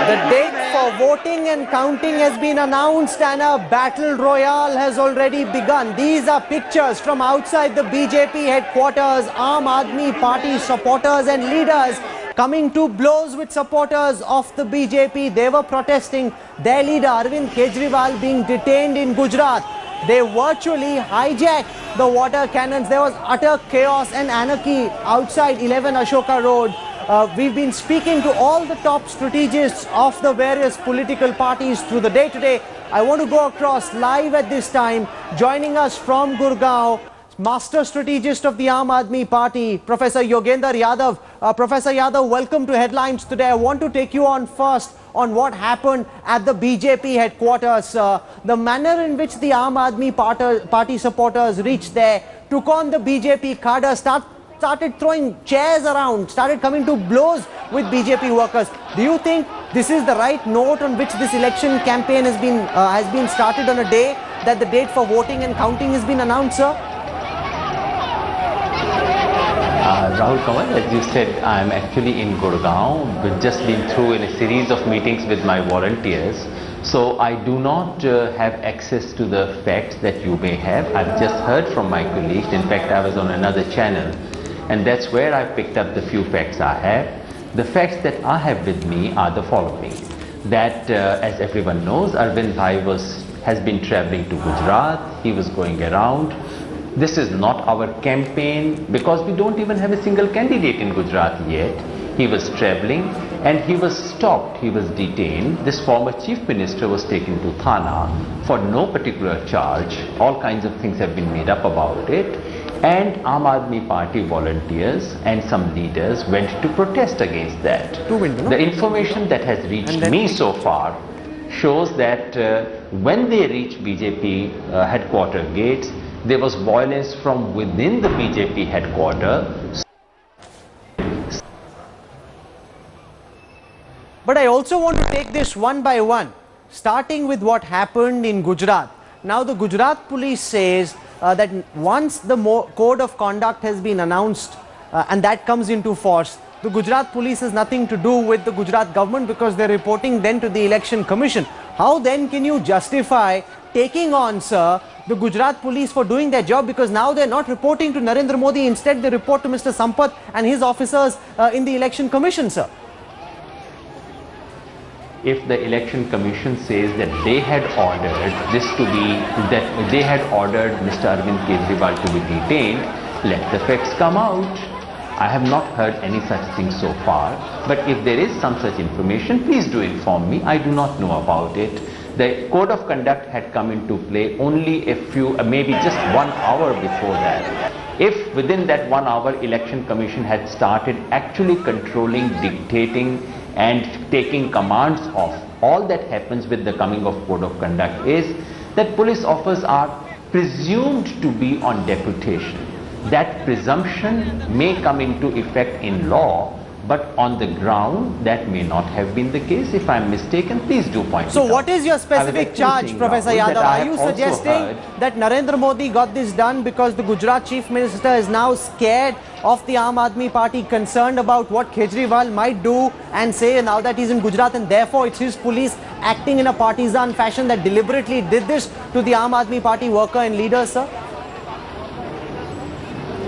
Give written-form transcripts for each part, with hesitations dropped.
The date for voting and counting has been announced and a battle royale has already begun. These are pictures from outside the BJP headquarters. Aam Aadmi Party supporters and leaders coming to blows with supporters of the BJP. They were protesting their leader Arvind Kejriwal being detained in Gujarat. They virtually hijacked the water cannons. There was utter chaos and anarchy outside 11 Ashoka Road. We've been speaking to all the top strategists of the various political parties through the day today. I want to go across live at this time. Joining us from Gurgaon, master strategist of the Aam Aadmi Party, Professor Yogendra Yadav. Professor Yadav, welcome to Headlines today. I want to take you on first on what happened at the BJP headquarters. The manner in which the Aam Aadmi Party supporters reached there, took on the BJP cadre, started throwing chairs around, started coming to blows with BJP workers. Do you think this is the right note on which this election campaign has been started on a day that the date for voting and counting has been announced, sir? Rahul Kamal, as you said, I am actually in Gurgaon. We've just been through in a series of meetings with my volunteers. So I do not have access to the facts that you may have. I've just heard from my colleagues. In fact, I was on another channel. And that's where I picked up the few facts I have. The facts that I have with me are the following. That as everyone knows, Arvind Bhai has been traveling to Gujarat. He was going around. This is not our campaign because we don't even have a single candidate in Gujarat yet. He was traveling and he was stopped, he was detained. This former chief minister was taken to Thana for no particular charge. All kinds of things have been made up about it. And Aam Aadmi Party volunteers and some leaders went to protest against that. The information that has reached me so far shows that when they reached BJP headquarter gates, there was violence from within the BJP headquarters. But I also want to take this one by one, starting with what happened in Gujarat. Now the Gujarat police says that once the code of conduct has been announced and that comes into force, the Gujarat police has nothing to do with the Gujarat government because they're reporting then to the election commission. How then can you justify taking on, sir, the Gujarat police for doing their job, because now they're not reporting to Narendra Modi, instead they report to Mr. Sampath and his officers in the election commission, sir? If the election commission says that they had ordered this to be, that they had ordered Mr. Arvind Kejriwal to be detained, let the facts come out. I have not heard any such thing so far, but if there is some such information, please do inform me. I do not know about it. The code of conduct had come into play only a few, maybe just 1 hour before that. If within that 1 hour election commission had started actually controlling, dictating and taking commands of, all that happens with the coming of code of conduct is that police officers are presumed to be on deputation. That presumption may come into effect in law, but on the ground that may not have been the case. If I am mistaken, please do point it out. So what is your specific charge, Professor Yadav? Are you suggesting that Narendra Modi got this done because the Gujarat chief minister is now scared of the Aam Aadmi Party, concerned about what Kejriwal might do and say now that he's in Gujarat, and therefore it's his police acting in a partisan fashion that deliberately did this to the Aam Aadmi Party worker and leaders, sir?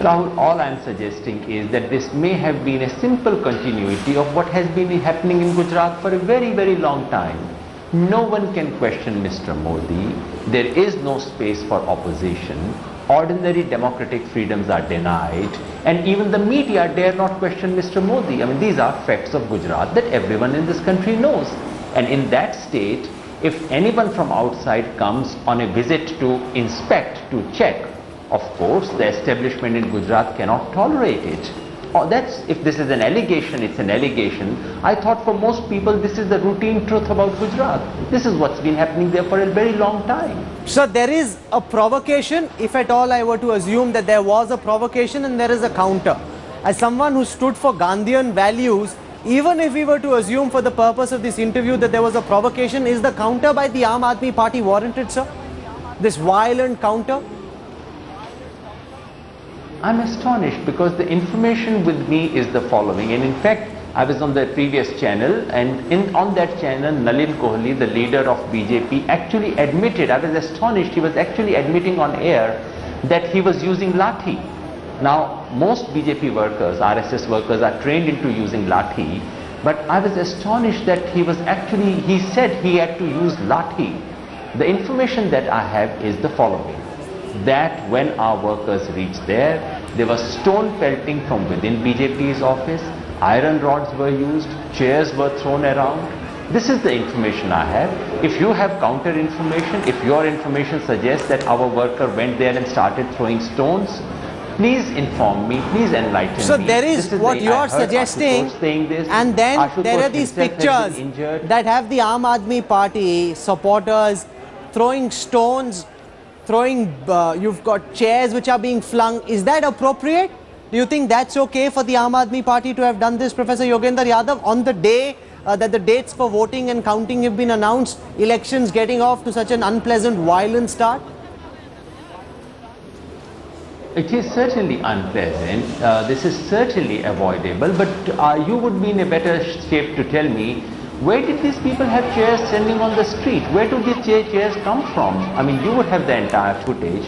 Rahul, all I am suggesting is that this may have been a simple continuity of what has been happening in Gujarat for a very, very long time. No one can question Mr. Modi. There is no space for opposition. Ordinary democratic freedoms are denied. And even the media dare not question Mr. Modi. I mean, these are facts of Gujarat that everyone in this country knows. And in that state, if anyone from outside comes on a visit to inspect, to check, of course, the establishment in Gujarat cannot tolerate it. If this is an allegation, it's an allegation. I thought for most people this is the routine truth about Gujarat. This is what's been happening there for a very long time. So there is a provocation, if at all I were to assume that there was a provocation and there is a counter. As someone who stood for Gandhian values, even if we were to assume for the purpose of this interview that there was a provocation, is the counter by the Aam Aadmi Party warranted, sir? This violent counter? I'm astonished because the information with me is the following, and in fact I was on the previous channel, and on that channel, Nalin Kohli, the leader of BJP, actually admitted, I was astonished, he was actually admitting on air that he was using lathi. Now, most BJP workers, RSS workers are trained into using lathi, but I was astonished that he said he had to use lathi. The information that I have is the following, that when our workers reached there was stone pelting from within BJP's office, iron rods were used, chairs were thrown around. This is the information I have. If you have counter information, if your information suggests that our worker went there and started throwing stones, please inform me, please enlighten me. So there is what you are suggesting, and then there are these pictures that have the Aam Aadmi Party supporters throwing stones, you've got chairs which are being flung. Is that appropriate? Do you think that's okay for the Aam Aadmi Party to have done this, Professor Yogendra Yadav, on the day that the dates for voting and counting have been announced, elections getting off to such an unpleasant, violent start? It is certainly unpleasant. This is certainly avoidable, but you would be in a better shape to tell me, where did these people have chairs standing on the street? Where do these chairs come from? I mean, you would have the entire footage.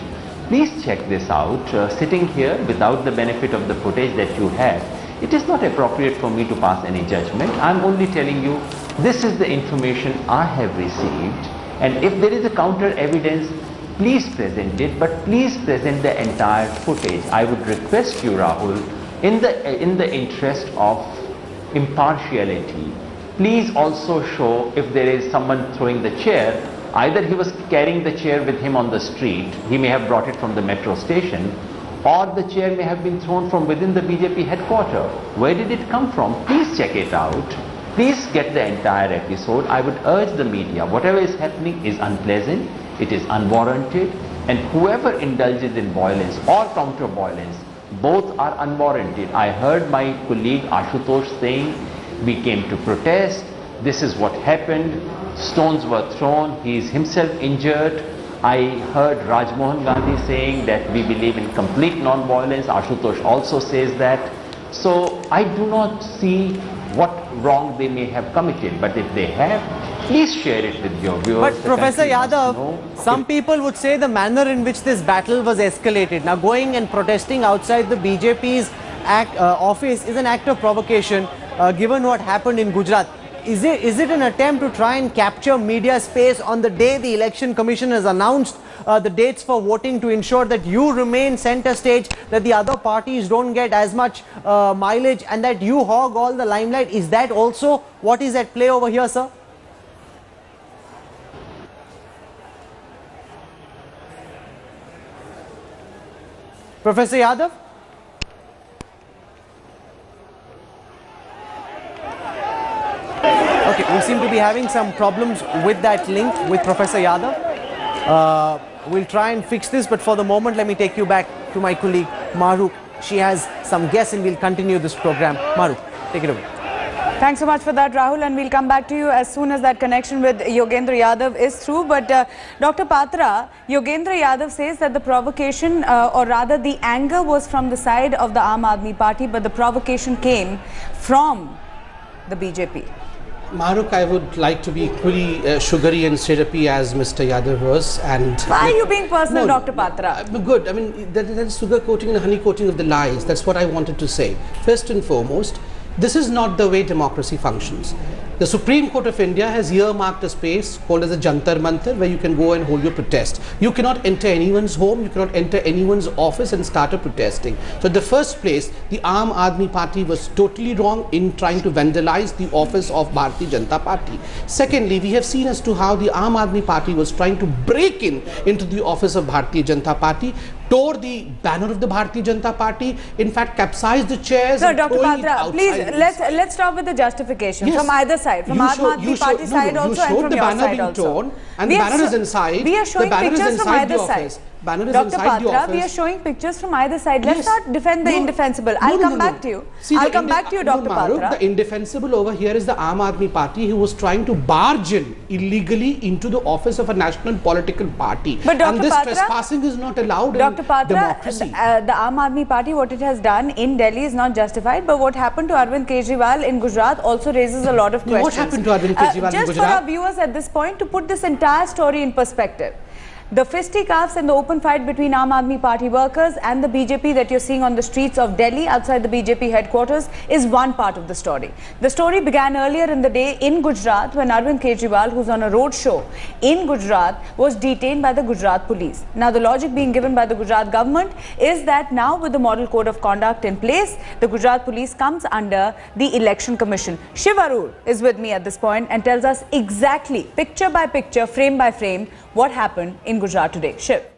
Please check this out. Sitting here without the benefit of the footage that you have, it is not appropriate for me to pass any judgment. I'm only telling you, this is the information I have received, and if there is a counter evidence, please present it, but please present the entire footage. I would request you, Rahul, in the interest of impartiality, please also show if there is someone throwing the chair. Either he was carrying the chair with him on the street, he may have brought it from the metro station, or the chair may have been thrown from within the BJP headquarters. Where did it come from? Please check it out. Please get the entire episode. I would urge the media, whatever is happening is unpleasant, it is unwarranted, and whoever indulges in violence or counter-violence, both are unwarranted. I heard my colleague Ashutosh saying, we came to protest, this is what happened, stones were thrown, he is himself injured. I heard Rajmohan Gandhi saying that we believe in complete non-violence. Ashutosh also says that. So I do not see what wrong they may have committed, but if they have, please share it with your viewers. But Professor Yadav, some people would say the manner in which this battle was escalated. Now, going and protesting outside the BJP's office is an act of provocation, given what happened in Gujarat. Is it an attempt to try and capture media space on the day the Election Commission has announced the dates for voting, to ensure that you remain center stage, that the other parties don't get as much mileage, and that you hog all the limelight? Is that also what is at play over here, sir? Professor Yadav? Okay, we seem to be having some problems with that link with Professor Yadav. We'll try and fix this, but for the moment, let me take you back to my colleague Mahrukh. She has some guests and we'll continue this program. Mahrukh, take it away. Thanks so much for that, Rahul, and we'll come back to you as soon as that connection with Yogendra Yadav is through. But Dr. Patra, Yogendra Yadav says that the provocation, or rather the anger, was from the side of the Aam Aadmi Party, but the provocation came from the BJP. Mahrukh, I would like to be equally sugary and syrupy as Mr. Yadav was. And why are you being personal, no, Dr. Patra? Good. I mean, that is sugar coating and honey coating of the lies. That's what I wanted to say. First and foremost, this is not the way democracy functions. The Supreme Court of India has earmarked a space called as a Jantar Mantar, where you can go and hold your protest. You cannot enter anyone's home, you cannot enter anyone's office and start a protesting. So in the first place, the Aam Aadmi Party was totally wrong in trying to vandalize the office of Bharatiya Janata Party. Secondly, we have seen as to how the Aam Aadmi Party was trying to break into the office of Bharatiya Janata Party, tore the banner of the Bharatiya Janata Party, in fact capsized the chairs. So Dr. Patra, please let's start with the justification, yes, from either side, from Aam Aadmi Party side also, and from your side also. And the banner is inside. We are showing pictures from either side. banner is Dr. inside the Patra, office. we are showing pictures from either side. Let's Yes. not defend the No, indefensible. no, I'll no, come no, back no. to you. See, I'll come back to you, Dr. Mahrukh, Patra. the indefensible over here is the Aam Aadmi Party who was trying to barge in illegally into the office of a national political party. But Dr. And this Patra, trespassing is not allowed Dr. in Patra, democracy. the Aam Aadmi Party, what it has done in Delhi is not justified, but what happened to Arvind Kejriwal in Gujarat also raises a lot of questions. What happened to Arvind Kejriwal in Just for Gujarat? our viewers at this point, to put this entire story in perspective. The fisticuffs and the open fight between Aam Aadmi Party workers and the BJP that you're seeing on the streets of Delhi outside the BJP headquarters is one part of the story. The story began earlier in the day in Gujarat when Arvind Kejriwal, who's on a road show in Gujarat, was detained by the Gujarat police. Now, the logic being given by the Gujarat government is that now with the model code of conduct in place, the Gujarat police comes under the Election Commission. Shiv Arur is with me at this point and tells us exactly, picture by picture, frame by frame, what happened in Gujarat today. Shiv.